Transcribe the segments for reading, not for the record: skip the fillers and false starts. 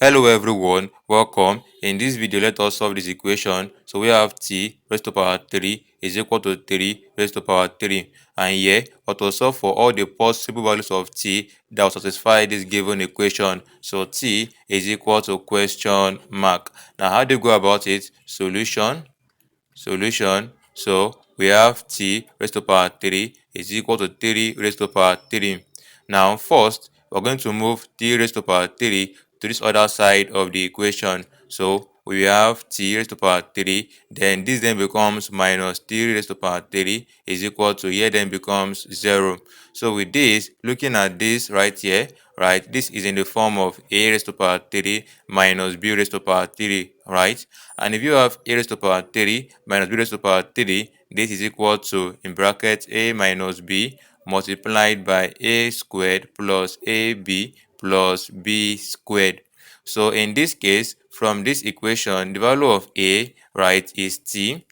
Hello everyone, welcome. In this video, let us solve this equation. So we have t raised to power 3 is equal to 3 raised to power 3. And here, we to solve for all the possible values of t that will satisfy this given equation. So t is equal to question mark. Now how do you go about it? Solution. So we have t raised to power 3 is equal to 3 raised to power 3. Now first, we're going to move t raised to power 3 to this other side of the equation. So we have t raised to power 3, then this then becomes minus 3 raised to power 3 is equal to here then becomes 0. So with this, looking at this right here, right, this is in the form of a raised to power 3 minus b raised to power 3, right? And if you have a raised to power 3 minus b raised to power 3, this is equal to, in brackets, a minus b multiplied by a squared plus ab plus b squared. So in this case, from this equation, the value of a, right, is t,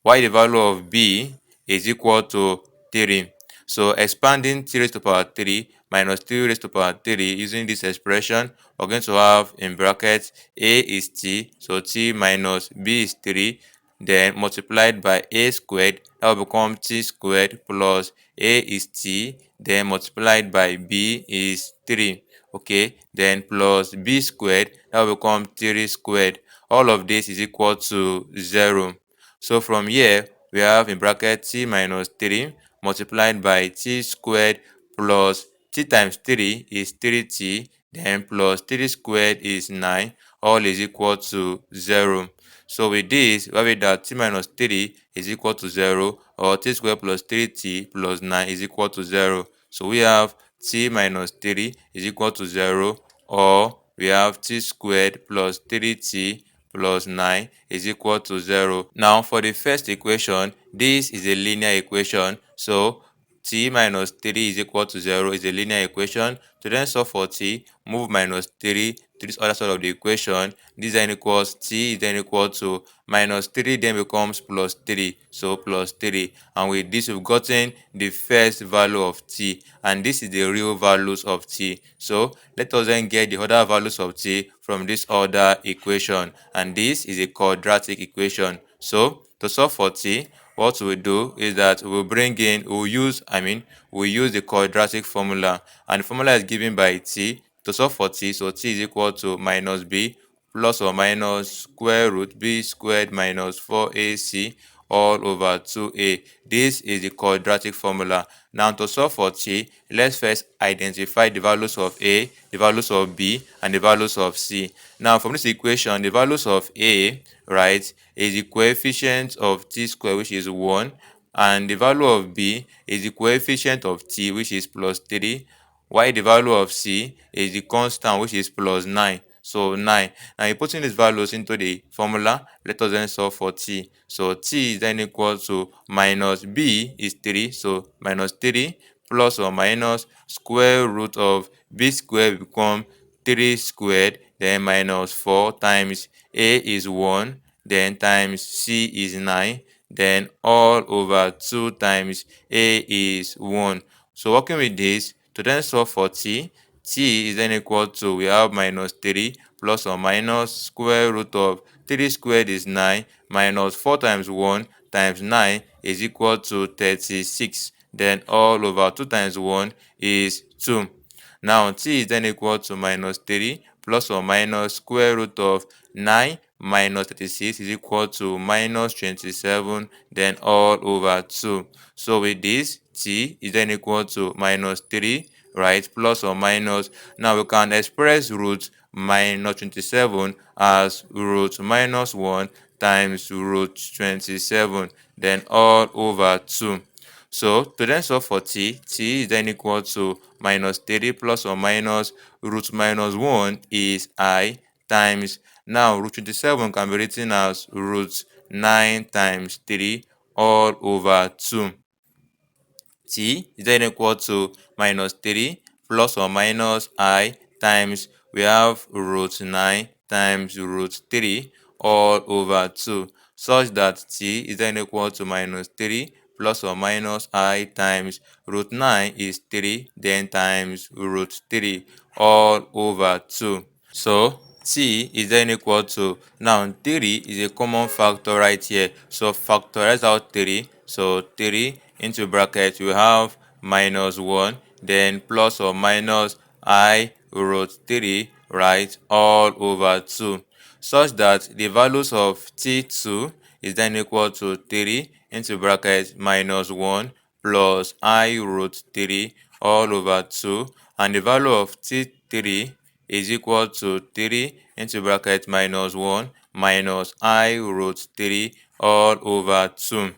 while the value of b is equal to 3. So expanding t raised to power 3 minus 3 raised to power 3 using this expression, we're going to have in brackets a is t, so t minus b is 3, then multiplied by a squared, that will become t squared plus a is t, then multiplied by b is 3. Okay, then plus b squared, that will become 3 squared. All of this is equal to 0. So from here, we have in bracket t minus 3 multiplied by t squared plus t times 3 is 3t, then plus 3 squared is 9, all is equal to 0. So with this, we have it that t minus 3 is equal to 0, or t squared plus 3t plus 9 is equal to 0. So we have t minus 3 is equal to 0, or we have t squared plus 3t plus 9 is equal to 0. Now for the first equation, this is a linear equation. So t minus 3 is equal to 0 is a linear equation. To then solve for t, move minus 3 to this other side of the equation. This then equals t is then equal to minus 3 then becomes plus 3. So plus 3. And with this, we've gotten the first value of t. And this is the real values of t. So let us then get the other values of t from this other equation. And this is a quadratic equation. So to solve for t, what we'll do is that we'll use the quadratic formula, and the formula is given by t. To solve for t, so t is equal to minus b plus or minus square root b squared minus 4ac all over 2a. This is the quadratic formula. Now to solve for t, let's first identify the values of a, the values of b, and the values of c. Now from this equation, the values of a, right, is the coefficient of t squared, which is 1, and the value of b is the coefficient of t, which is plus 3, while the value of c is the constant, which is plus 9. So 9. Now you putting these values into the formula, let us then solve for t. So t is then equal to minus b is 3, so minus 3 plus or minus square root of b squared become 3 squared, then minus 4 times a is 1, then times c is 9, then all over 2 times a is 1. So working with this, to then solve for t is then equal to, we have minus 3 plus or minus square root of 3 squared is 9 minus 4 times 1 times 9 is equal to 36. Then all over 2 times 1 is 2. Now t is then equal to minus 3 plus or minus square root of 9 minus 36 is equal to minus 27, then all over 2. So with this, t is then equal to minus 3, right, plus or minus. Now we can express root minus 27 as root minus 1 times root 27, then all over 2. So to then solve for t is then equal to minus 3 plus or minus root minus 1 is I times, now root 27 can be written as root 9 times 3 all over 2. T is then equal to minus 3 plus or minus I times, we have root 9 times root 3 all over 2, such that t is then equal to minus 3 plus or minus I times root 9 is 3, then times root 3 all over 2. So t is then equal to, now 3 is a common factor right here. So factorize out 3. So 3 into bracket, we have minus 1, then plus or minus I root 3, right, all over 2, such that the values of t2 is then equal to 3 into bracket minus 1 plus I root 3 all over 2, and the value of t3 is equal to 3 into bracket minus 1 minus I root 3 all over 2.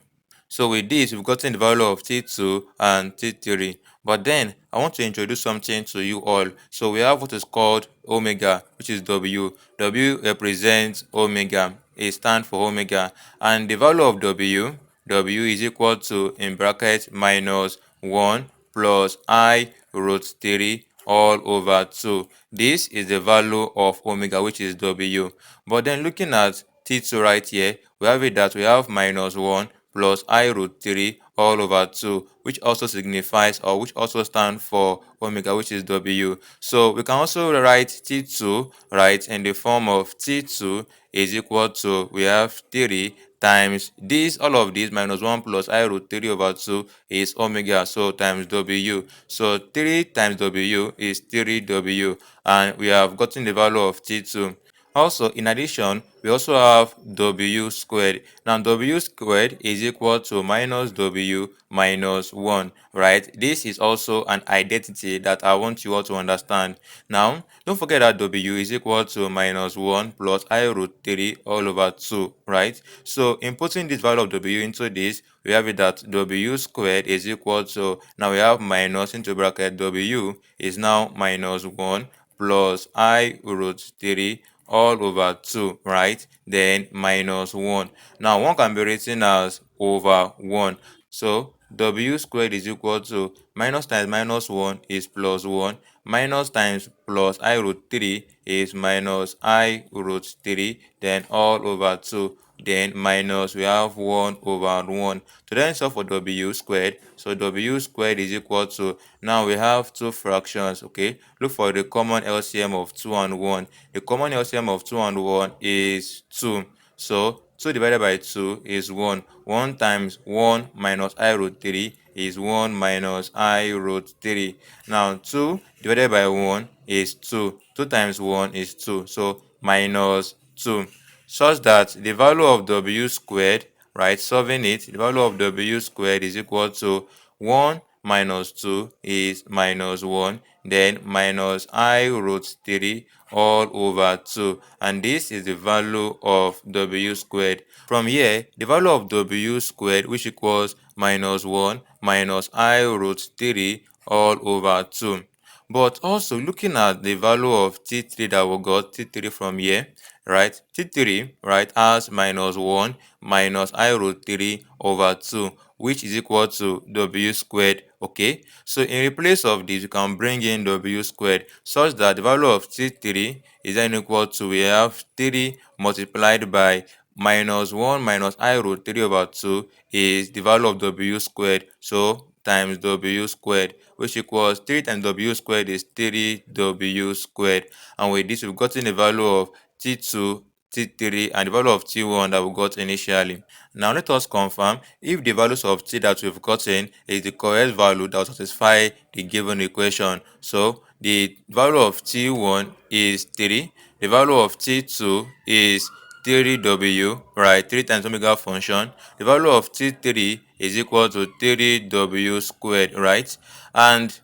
So with this, we've gotten the value of T2 and T3. But then, I want to introduce something to you all. So we have what is called omega, which is W. W represents omega. It stands for omega. And the value of W is equal to, in bracket, minus 1 plus I root 3 all over 2. This is the value of omega, which is W. But then looking at T2 right here, we have it that we have minus 1 plus I root 3 all over 2, which also signifies, or which also stands for omega, which is W. So we can also write T2, right, in the form of T2 is equal to, we have 3 times this, all of this, minus 1 plus I root 3 over 2 is omega, so times W. So 3 times W is 3W, and we have gotten the value of T2. Also, in addition, we also have W squared. Now, W squared is equal to minus W minus 1, right? This is also an identity that I want you all to understand. Now, don't forget that W is equal to minus 1 plus I root 3 all over 2, right? So, inputting this value of W into this, we have it that W squared is equal to, now we have minus into bracket, W is now minus 1 plus I root 3 all over 2, right? Then minus 1. Now 1 can be written as over 1. So W squared is equal to minus times minus 1 is plus 1. Minus times plus I root 3 is minus I root 3. Then all over 2. Then minus, we have 1 over 1. To then solve for W squared, so W squared is equal to, now we have two fractions, okay? Look for the common LCM of 2 and 1. The common LCM of 2 and 1 is 2. So 2 divided by 2 is 1. 1 times 1 minus I root 3 is 1 minus I root 3. Now 2 divided by 1 is 2. 2 times 1 is 2. So minus 2. Such that the value of W squared, right, solving it, the value of W squared is equal to 1 minus 2 is minus 1, then minus I root 3 all over 2, and this is the value of W squared. From here, the value of W squared, which equals minus 1 minus I root 3 all over 2. But also looking at the value of T3 that we got, T3 from here, right? T3, right, has minus 1 minus I root 3 over 2, which is equal to W squared, okay? So in place of this, you can bring in W squared such that the value of T3 is then equal to, we have 3 multiplied by minus 1 minus I root 3 over 2 is the value of W squared, so times W squared, which equals 3 times W squared is 3W squared. And with this, we've gotten the value of T2, T3, and the value of T1 that we got initially. Now let us confirm if the values of T that we've gotten is the correct value that will satisfy the given equation. So the value of T1 is 3, the value of T2 is 3W, right? 3 times omega function. The value of T3 is equal to 3W squared, right? And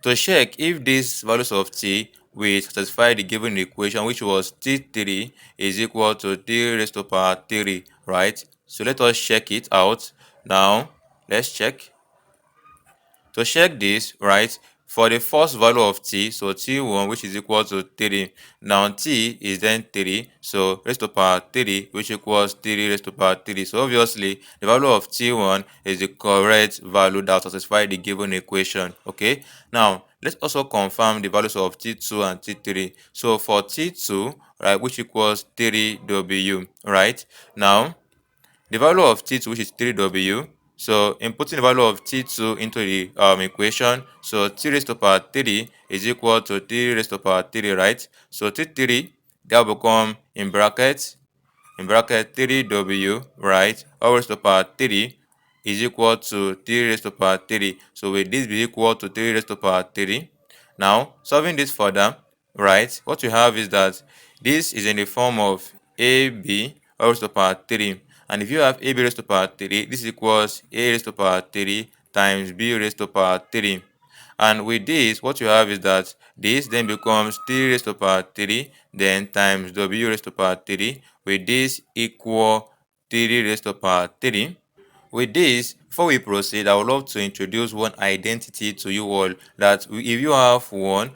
to check if these values of T will satisfy the given equation, which was T3 is equal to 3 raised to power 3, right? So let us check it out. Now, let's check. To check this, right, for the first value of T, so T1, which is equal to 3, now T is then 3, so raised to power 3, which equals 3 raised to power 3. So obviously, the value of T1 is the correct value that satisfies the given equation, okay? Now, let's also confirm the values of T2 and T3. So for T2, right, which equals 3W, right? Now, the value of T2, which is 3W, So inputting the value of T2 into the equation, so T raised to power 3 is equal to 3 raised to power 3, right? So T3, that will become in bracket 3W, right? All raised to power 3 is equal to 3 raised to power 3. So will this be equal to 3 raised to power 3? Now, solving this further, right, what you have is that this is in the form of AB raised to power 3. And if you have AB raised to power 3, this equals A raised to power 3 times B raised to power 3. And with this, what you have is that this then becomes 3 raised to power 3, then times W raised to power 3, with this equal 3 raised to power 3. With this, before we proceed, I would love to introduce one identity to you all, that if you have 1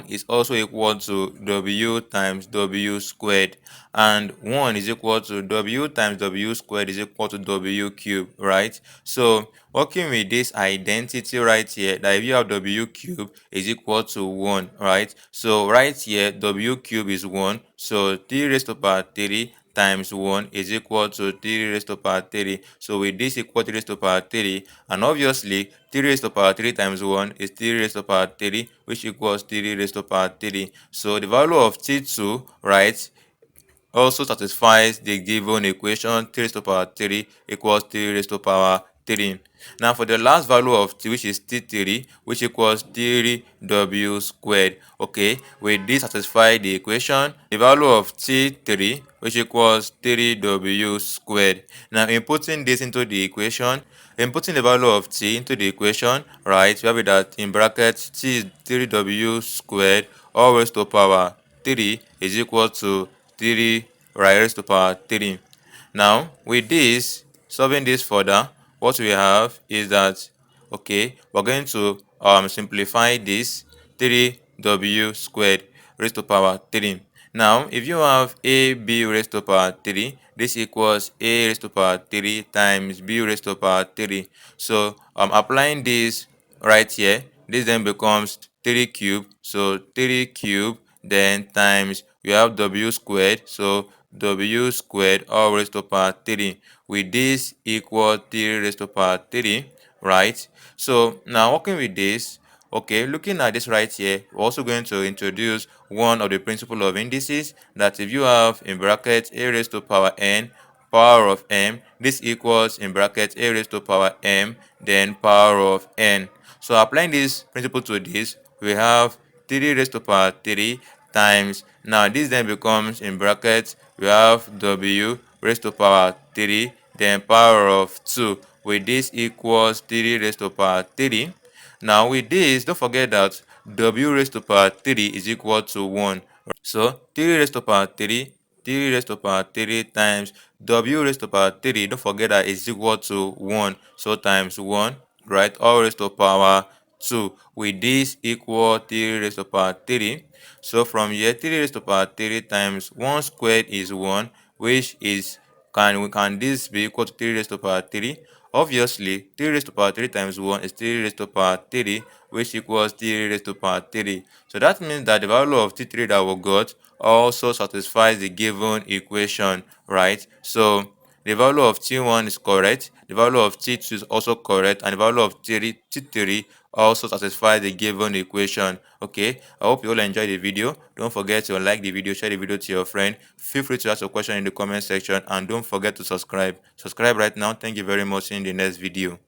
is also equal to W times W squared, and 1 is equal to W times W squared is equal to W cubed, right? So working with this identity right here, that if you have W cubed is equal to 1, right? So right here, W cubed is 1, so 3 raised to power 3 times 1 is equal to 3 raised to power 3. So with this equal 3 raised to power 3, and obviously 3 raised to power 3 times 1 is 3 raised to power 3, which equals 3 raised to power 3. So the value of T2, right, also satisfies the given equation 3 raised to power 3 equals 3 raised to power 3. Now for the last value of t, which is T3, which equals 3W squared. Okay, with this satisfy the equation, the value of T3, which equals 3W squared. Now inputting this into the equation, inputting the value of t into the equation, right, we have it that in brackets t is 3W squared all raised to power 3 is equal to 3 raised to power 3. Now, with this, solving this further, what we have is that, okay, we're going to simplify this 3W squared raised to power 3. Now, if you have AB raised to power 3, this equals A raised to power 3 times B raised to power 3. So, applying this right here, this then becomes 3 cubed. So, 3 cubed, then times, we have W squared. So, W squared all raised to power 3. With this equal 3 raised to power 3, right? So, now working with this, okay, looking at this right here, we're also going to introduce one of the principle of indices, that if you have in brackets A raised to power n, power of m, this equals in brackets A raised to power m, then power of n. So applying this principle to this, we have 3 raised to power 3 times, now this then becomes in brackets, we have W raised to power 3, then power of 2, with this equals 3 raised to power 3. Now with this, don't forget that W raised to power 3 is equal to 1. So 3 raised to power 3, 3 raised to power 3 times W raised to power 3, don't forget that is equal to 1. So times 1, right, all raised to power 2. With this equal 3 raised to power 3. So from here, 3 raised to power 3 times 1 squared is 1, which is, can this be equal to 3 raised to power 3? Obviously, 3 raised to power 3 times 1 is 3 raised to power 3, which equals 3 raised to power 3. So that means that the value of T3 that we got also satisfies the given equation, right? So the value of T1 is correct, the value of T2 is also correct, and the value of T3 also satisfies the given equation. Okay, I hope you all enjoyed the video. Don't forget to like the video, share the video to your friend. Feel free to ask a question in the comment section, and don't forget to subscribe. Subscribe right now. Thank you very much. See you in the next video.